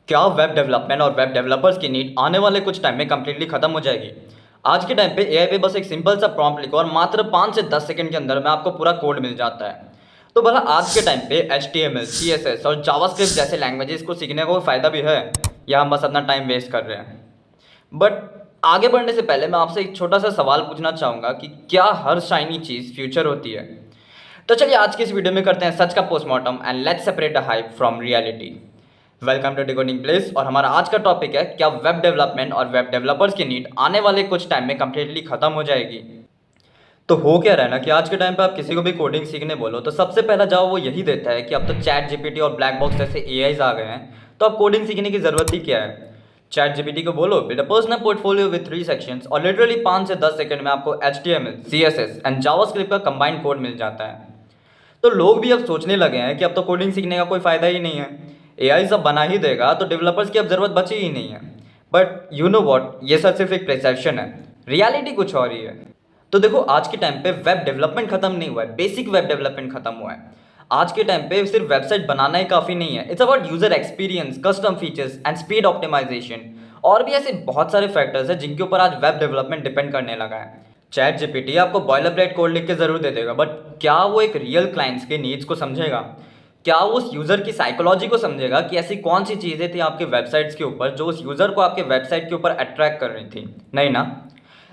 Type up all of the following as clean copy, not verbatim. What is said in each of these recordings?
क्या web development और web developers की नीड आने वाले कुछ टाइम में कम्प्लीटली खत्म हो जाएगी? आज के टाइम पे एआई पे बस एक सिंपल सा प्रॉम्प्ट लिखो और मात्र 5 से 10 सेकंड के अंदर में आपको पूरा कोड मिल जाता है। तो भला आज के टाइम पे HTML, CSS और जावास्क्रिप्ट जैसे लैंग्वेजेस को सीखने का कोई फ़ायदा भी है, या हम बस अपना टाइम वेस्ट कर रहे हैं? बट आगे बढ़ने से पहले मैं आपसे एक छोटा सा सवाल पूछना चाहूँगा कि क्या हर शाइनी चीज़ फ्यूचर होती है? तो चलिए आज की इस वीडियो में करते हैं सच का postmortem and let's separate the hype from reality. Welcome to decoding place और हमारा आज का टॉपिक है क्या वेब डेवलपमेंट और वेब डेवलपर्स की नीड आने वाले कुछ टाइम में कम्प्लीटली खत्म हो जाएगी। तो हो क्या रहा है ना कि आज के टाइम पे आप किसी को भी कोडिंग सीखने बोलो तो सबसे पहला जवाब वो यही देता है कि अब तो चैट जीपीटी और ब्लैक बॉक्स जैसे एआईज आ गए हैं, तो अब कोडिंग सीखने की ज़रूरत ही क्या है। चैट जीपीटी को बोलो build a personal portfolio with 3 sections और लिटरली 5 से 10 सेकंड में आपको HTML, CSS एंड जावास्क्रिप्ट का कंबाइंड कोड मिल जाता है। तो लोग भी अब सोचने लगे हैं कि अब तो कोडिंग सीखने का कोई फ़ायदा ही नहीं है, एआई सब बना ही देगा तो डेवलपर्स की अब ज़रूरत बची ही नहीं है। बट यू नो वॉट, ये सब सिर्फ एक परसेप्शन है, रियलिटी कुछ और ही है। तो देखो आज के टाइम पे वेब डेवलपमेंट खत्म नहीं हुआ है, बेसिक वेब डेवलपमेंट खत्म हुआ है। आज के टाइम पे सिर्फ वेबसाइट बनाना ही काफ़ी नहीं है, it's about user experience, custom features and speed optimisation. और भी ऐसे बहुत सारे फैक्टर्स हैं जिनके ऊपर आज वेब डेवलपमेंट डिपेंड करने लगा है। चैट जीपीटी आपको बॉयलर प्लेट कोड लिख के ज़रूर दे देगा, बट क्या वो एक रियल क्लाइंट्स के नीड्स को समझेगा? क्या वो उस यूज़र की साइकोलॉजी को समझेगा कि ऐसी कौन सी चीज़ें थी आपके वेबसाइट्स के ऊपर जो उस यूज़र को आपके वेबसाइट के ऊपर अट्रैक्ट कर रही थी? नहीं ना।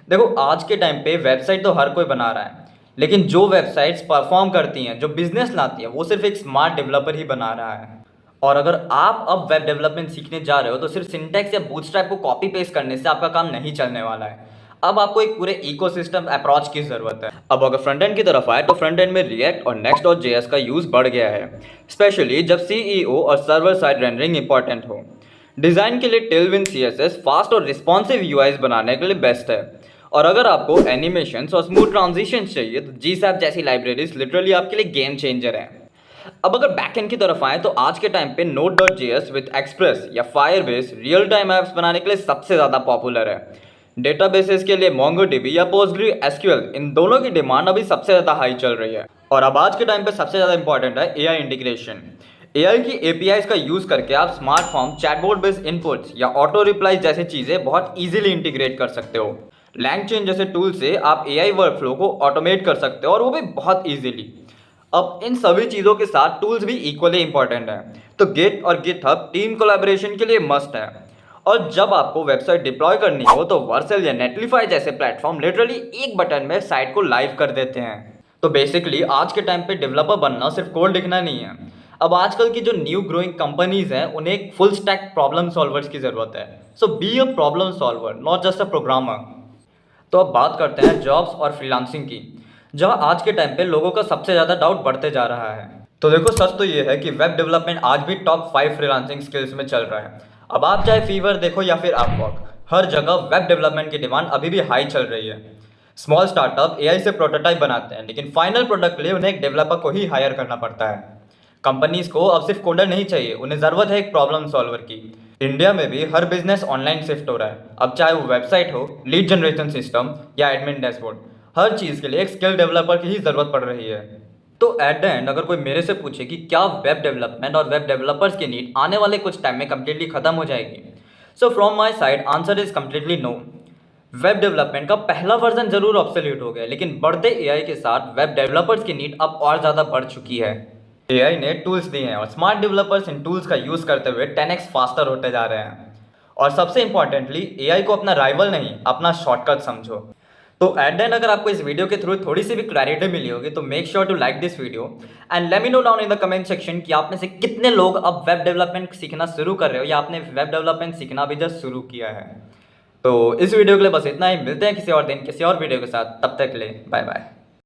देखो आज के टाइम पे वेबसाइट तो हर कोई बना रहा है, लेकिन जो वेबसाइट्स परफॉर्म करती हैं, जो बिजनेस लाती है, वो सिर्फ एक स्मार्ट डेवलपर ही बना रहा है। और अगर आप अब वेब डेवलपमेंट सीखने जा रहे हो तो सिर्फ सिंटैक्स या बूटस्ट्रैप को कॉपी पेस्ट करने से आपका काम नहीं चलने वाला है। अब आपको एक पूरे इकोसिस्टम अप्रोच की ज़रूरत है। अब अगर फ्रंट एंड की तरफ आए तो फ्रंट एंड में रिएक्ट और नेक्स्ट डॉट जेएस का यूज़ बढ़ गया है, स्पेशली जब सीईओ और सर्वर साइड रेंडरिंग इंपॉर्टेंट हो। डिज़ाइन के लिए टेलविन CSS फास्ट और रिस्पॉन्सिव यूआईज बनाने के लिए बेस्ट है। और अगर आपको एनिमेशंस और स्मूथ ट्रांजिशंस चाहिए तो GSAP जैसी लाइब्रेरीज लिटरली आपके लिए गेम चेंजर है। अब अगर बैकएंड की तरफ आए तो आज के टाइम पे Node.js विद एक्सप्रेस या Firebase रियल टाइम ऐप्स बनाने के लिए सबसे ज़्यादा पॉपुलर है। डेटाबेसेस के लिए MongoDB या PostgreSQL, इन दोनों की डिमांड अभी सबसे ज़्यादा हाई चल रही है। और अब आज के टाइम पे सबसे ज़्यादा इंपॉर्टेंट है AI इंटीग्रेशन। AI की APIs का यूज़ करके आप smart form, chatbot based inputs या ऑटो रिप्लाईज जैसी चीज़ें बहुत ईजिली इंटीग्रेट कर सकते हो। LangChain जैसे टूल से आप AI वर्कफ्लो को ऑटोमेट कर सकते हो और वो भी बहुत ईजिली। अब इन सभी चीज़ों के साथ टूल्स भी इक्वली इंपॉर्टेंट हैं। तो गिट और गिटहब टीम कोलैबोरेशन के लिए मस्ट है। और जब आपको वेबसाइट डिप्लॉय करनी हो तो वर्सेल या नेटलीफाई जैसे प्लेटफॉर्म लिटरली एक बटन में साइट को लाइव कर देते हैं। तो बेसिकली आज के टाइम पे डेवलपर बनना सिर्फ कोड लिखना नहीं है। अब आजकल की जो न्यू ग्रोइंग कंपनीज हैं उन्हें एक फुल स्टैक प्रॉब्लम सॉल्वर्स की ज़रूरत है। So be a problem solver, not just a programmer. तो अब बात करते हैं जॉब्स और फ्रीलांसिंग की, जहां आज के टाइम पे लोगों का सबसे ज़्यादा डाउट बढ़ते जा रहा है। तो देखो सच तो ये है कि वेब डेवलपमेंट आज भी टॉप 5 फ्रीलांसिंग स्किल्स में चल रहा है। अब आप चाहे फीवर देखो या फिर अपवर्क, हर जगह वेब डेवलपमेंट की डिमांड अभी भी हाई चल रही है। स्मॉल स्टार्टअप एआई से प्रोटोटाइप बनाते हैं, लेकिन फाइनल प्रोडक्ट के लिए उन्हें एक डेवलपर को ही हायर करना पड़ता है। कंपनीज को अब सिर्फ कोडर नहीं चाहिए, उन्हें ज़रूरत है एक प्रॉब्लम सॉल्वर की। इंडिया में भी हर बिजनेस ऑनलाइन शिफ्ट हो रहा है। अब चाहे वो वेबसाइट हो, लीड जनरेशन सिस्टम या एडमिन डैशबोर्ड, हर चीज़ के लिए एक स्किल डेवलपर की ही ज़रूरत पड़ रही है। तो एट द एंड अगर कोई मेरे से पूछे कि क्या वेब डेवलपमेंट और वेब डेवलपर्स की नीड आने वाले कुछ टाइम में कम्प्लीटली खत्म हो जाएगी, so from my side answer is completely no. Web development का पहला वर्जन जरूर ऑब्सोल्यूट हो गया, लेकिन बढ़ते एआई के साथ वेब डेवलपर्स की नीड अब और ज़्यादा बढ़ चुकी है। एआई ने टूल्स दिए हैं और स्मार्ट डेवलपर्स इन टूल्स का यूज़ करते हुए 10x फास्टर होते जा रहे हैं। और सबसे इंपॉर्टेंटली एआई को अपना राइवल नहीं, अपना शॉर्टकट समझो। तो एट द एंड अगर आपको इस वीडियो के थ्रू थोड़ी सी भी क्लैरिटी मिली होगी तो make sure to like this video and let me know down in the comment section कि आप में से कितने लोग अब वेब डेवलपमेंट सीखना शुरू कर रहे हो या आपने वेब डेवलपमेंट सीखना अभी जस्ट शुरू किया है। तो इस वीडियो के लिए बस इतना ही, मिलते हैं किसी और दिन किसी और वीडियो के साथ, तब तक के लिए बाय बाय।